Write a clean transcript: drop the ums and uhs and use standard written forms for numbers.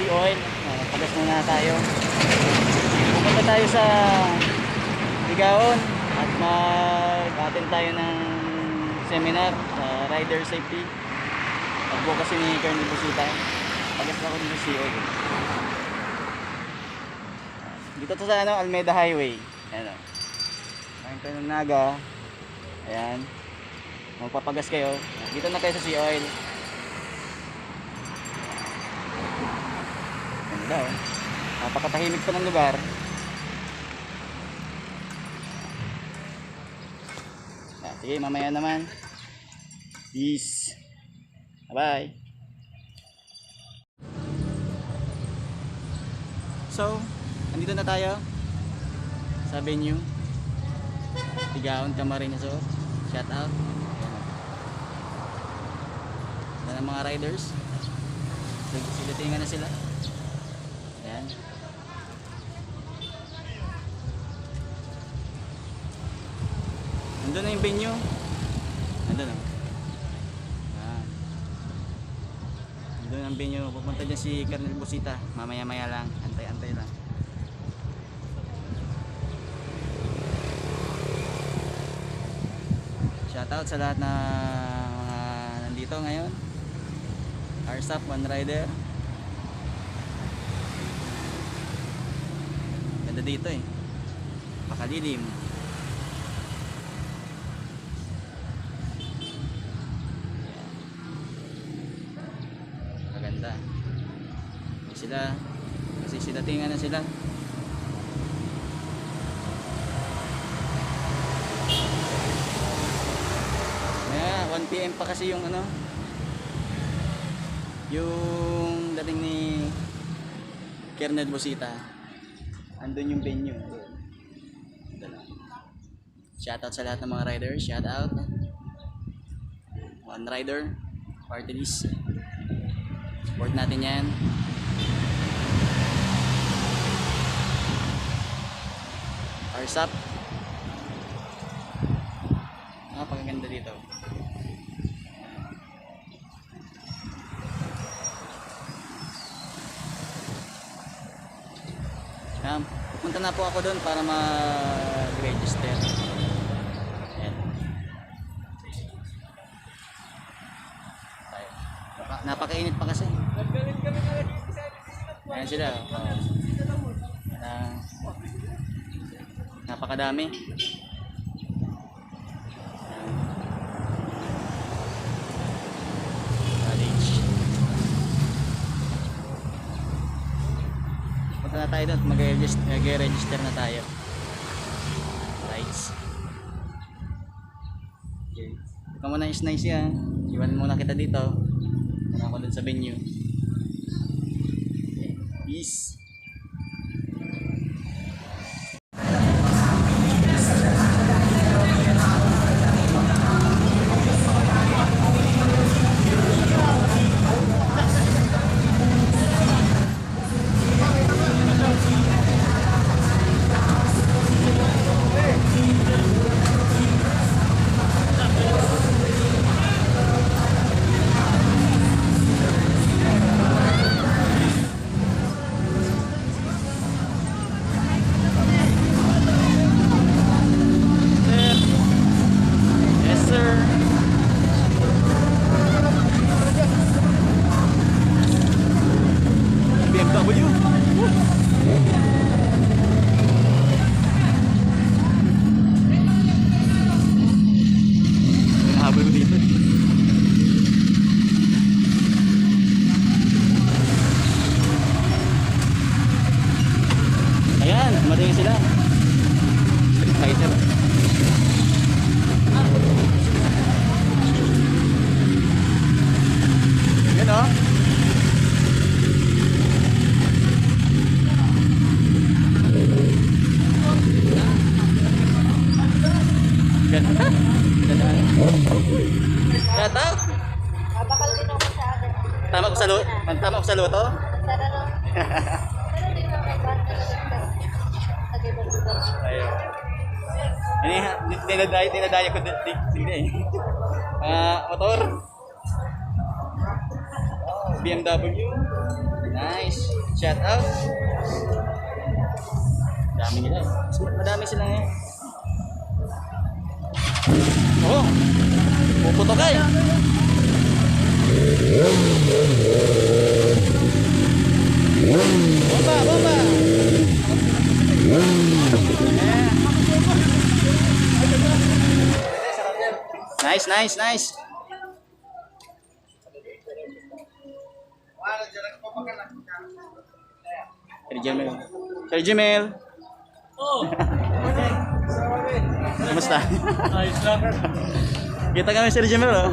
sea oil. Pagas muna tayo. Pupunta tayo sa Ligaon at mag-attend tayo ng seminar sa rider safety. Advocacy ni Colonel Busita. Pagas na ako dito sa sea oil. Dito to sa Almeida Highway. Ayan o. Ngayon tayo ng Naga. Ayan. Magpapagas kayo. Dito na kayo sa sea oil. Ganda o. Napakatahimik pa ng lugar. Sige, mamaya naman. Peace. Bye. So, andito na tayo sa venue. Ligaon, Camarines. So, shout out. Yan ang mga riders. Silatingan na sila. Ayan. Nandun na yung venue. Nandun na. Ayan. Nandun ang venue. Pupunta dyan si Colonel Busita. Mamaya-maya lang. Antay-antay lang. Shoutout sa lahat na mga nandito ngayon. RSAP, One Rider. Ganda dito eh. Pakalilim. Maganda. Sila kasi silatingan na sila. Kaya 1 PM pa kasi yung yung dating ni Colonel Busita. Andun yung venue. Shoutout sa lahat ng mga riders. Shoutout One Rider Party List. Support natin yan. RSAP. Napakaganda dito. Pupunta na po ako doon para mag-register. Ayan. Napakainit pa kasi. Ayan sila. Napakadami. Na tayo doon, mag-register na tayo. Right. Okay. Ito muna is nice yan. Iwan muna kita dito. Muna ako doon sa venue. Okay. Peace. Dumating sila. Fighter. Yan o. Ganda. Ganda. Gata? Bakal din ako sa akin. Tama ko sa luto? Tama ko sa luto? Ayun. Dinadaya ko hindi eh. Motor. BMW. Nice. Shout out. Dami nila. Madami sila ngayon. Oh! Puputok ay! Bomba! Bomba! Nice, nice, nice. Sir Jamil. Sir Jamil. Oh! Kamusta? Ayos lang. Kita kami Sir Jamil oh.